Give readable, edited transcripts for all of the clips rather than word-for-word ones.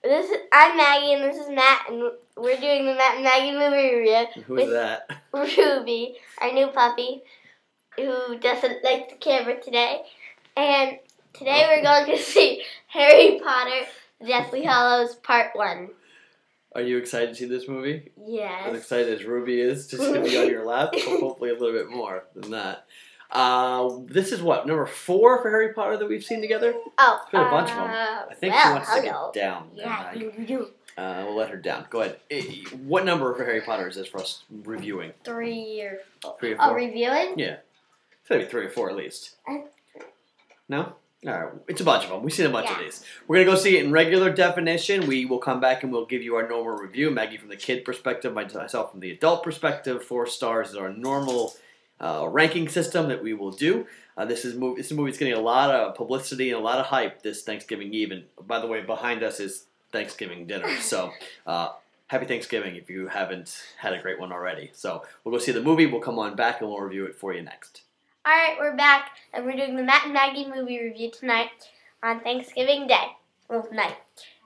I'm Maggie, and this is Matt, and we're doing the Matt and Maggie movie review. Who's that? Ruby, our new puppy, who doesn't like the camera today. And today we're going to see Harry Potter, Deathly Hallows Part 1. Are you excited to see this movie? Yes. As excited as Ruby is to be on your lap? Hopefully a little bit more than that. This is what, number 4 for Harry Potter that we've seen together? Oh, There's been a bunch of them. I think she wants to get down. Yeah, you. We'll let her down. Go ahead. What number for Harry Potter is this for us reviewing? 3 or 4. 3 or 4? Oh, reviewing? Yeah. It's got to be 3 or 4 at least. No? Alright, it's a bunch of them. We've seen a bunch of these. We're going to go see it in regular definition. We will come back and we'll give you our normal review. Maggie from the kid perspective, myself from the adult perspective. 4 stars is our normal ranking system that we will do. This movie's getting a lot of publicity and a lot of hype this Thanksgiving Eve. And by the way, behind us is Thanksgiving dinner. So happy Thanksgiving if you haven't had a great one already. So we'll go see the movie. We'll come on back and we'll review it for you next. Alright, we're back, and we're doing the Matt and Maggie movie review tonight on Thanksgiving Day. Well, night.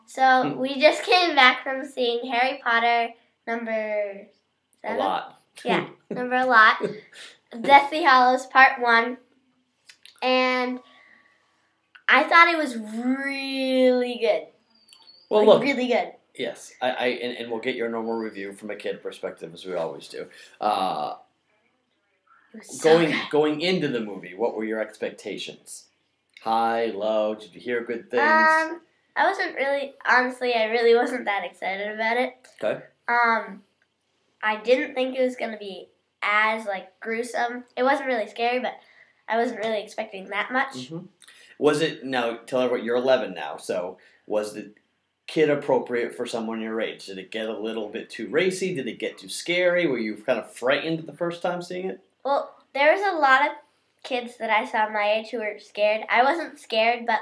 So, we just came back from seeing Harry Potter number 7? A lot. Yeah, number a lot. Deathly Hallows Part 1. And I thought it was really good. Well, look. Really good. Yes, and we'll get your normal review from a kid perspective, as we always do. Going into the movie, what were your expectations? High, low? Did you hear good things? I wasn't really, honestly, I really wasn't that excited about it. Okay. I didn't think it was going to be as, gruesome. It wasn't really scary, but I wasn't really expecting that much. Mm-hmm. Was it, now, tell everyone, you're 11 now, so was the kid appropriate for someone your age? Did it get a little bit too racy? Did it get too scary? Were you kind of frightened the first time seeing it? Well, there was a lot of kids that I saw my age who were scared. I wasn't scared, but,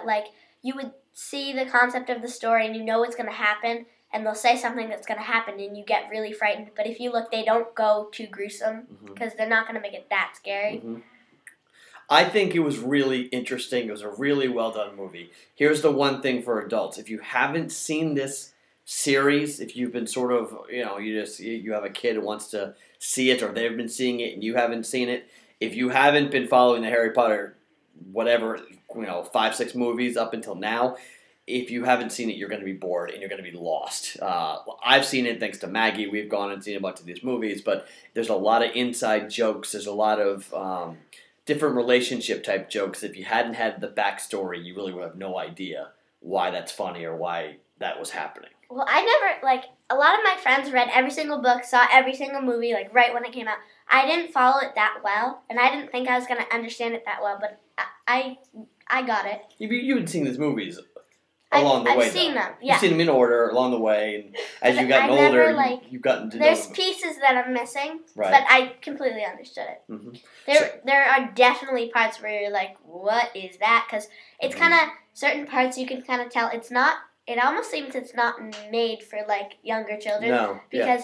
you would see the concept of the story and you know what's going to happen, and they'll say something that's going to happen and you get really frightened. But if you look, they don't go too gruesome because they're not going to make it that scary. Mm-hmm. I think it was really interesting. It was a really well-done movie. Here's the one thing for adults. If you haven't seen this series, if you've been sort of, you have a kid who wants to see it or they've been seeing it and you haven't seen it, if you haven't been following the Harry Potter, 5-6 movies up until now, if you haven't seen it, you're going to be bored and you're going to be lost. I've seen it thanks to Maggie. We've gone and seen a bunch of these movies, but there's a lot of inside jokes. There's a lot of different relationship type jokes. If you hadn't had the backstory, you really would have no idea why that's funny or why that was happening. Well, I never, a lot of my friends read every single book, saw every single movie, right when it came out. I didn't follow it that well, and I didn't think I was going to understand it that well, but I got it. You've been seeing these movies along the way, I've seen them, yeah. You've seen them in order along the way, and as you've gotten older, you've gotten to know them. There's pieces that I'm missing, right, but I completely understood it. Mm-hmm. There are definitely parts where you're like, what is that? Because it's kind of, certain parts you can kind of tell it's not, it almost seems it's not made for, younger children. No. Because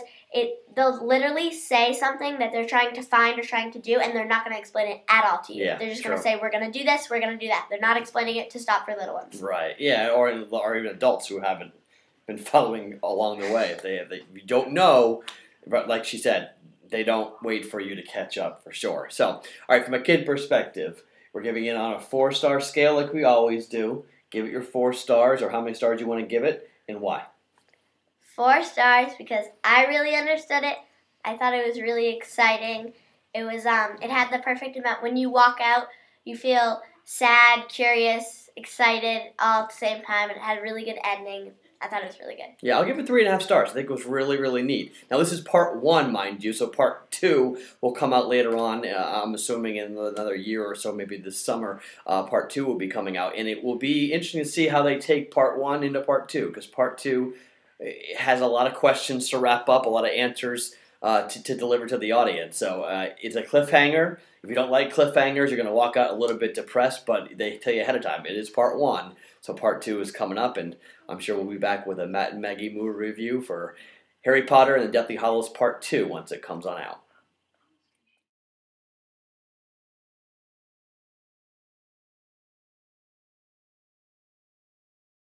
they'll literally say something that they're trying to find or trying to do, and they're not going to explain it at all to you. Yeah, they're just going to say, we're going to do this, we're going to do that. They're not explaining it to stop for little ones. Right, yeah, or even adults who haven't been following along the way. If you don't know, but like she said, they don't wait for you to catch up for sure. So, all right, from a kid perspective, we're giving it on a 4-star scale like we always do. Give it your 4 stars, or how many stars you want to give it, and why. 4 stars because I really understood it. I thought it was really exciting. It was it had the perfect amount. When you walk out, you feel sad, curious, excited all at the same time. It had a really good ending. I thought it was really good. Yeah, I'll give it 3.5 stars. I think it was really, really neat. Now, this is part 1, mind you, so part 2 will come out later on. I'm assuming in another year or so, maybe this summer, part 2 will be coming out. And it will be interesting to see how they take part 1 into part 2, because part 2 has a lot of questions to wrap up, a lot of answers to deliver to the audience. So it's a cliffhanger. If you don't like cliffhangers, you're going to walk out a little bit depressed, but they tell you ahead of time, it is part 1. So part 2 is coming up, and I'm sure we'll be back with a Matt and Maggie movie review for Harry Potter and the Deathly Hallows Part 2 once it comes on out.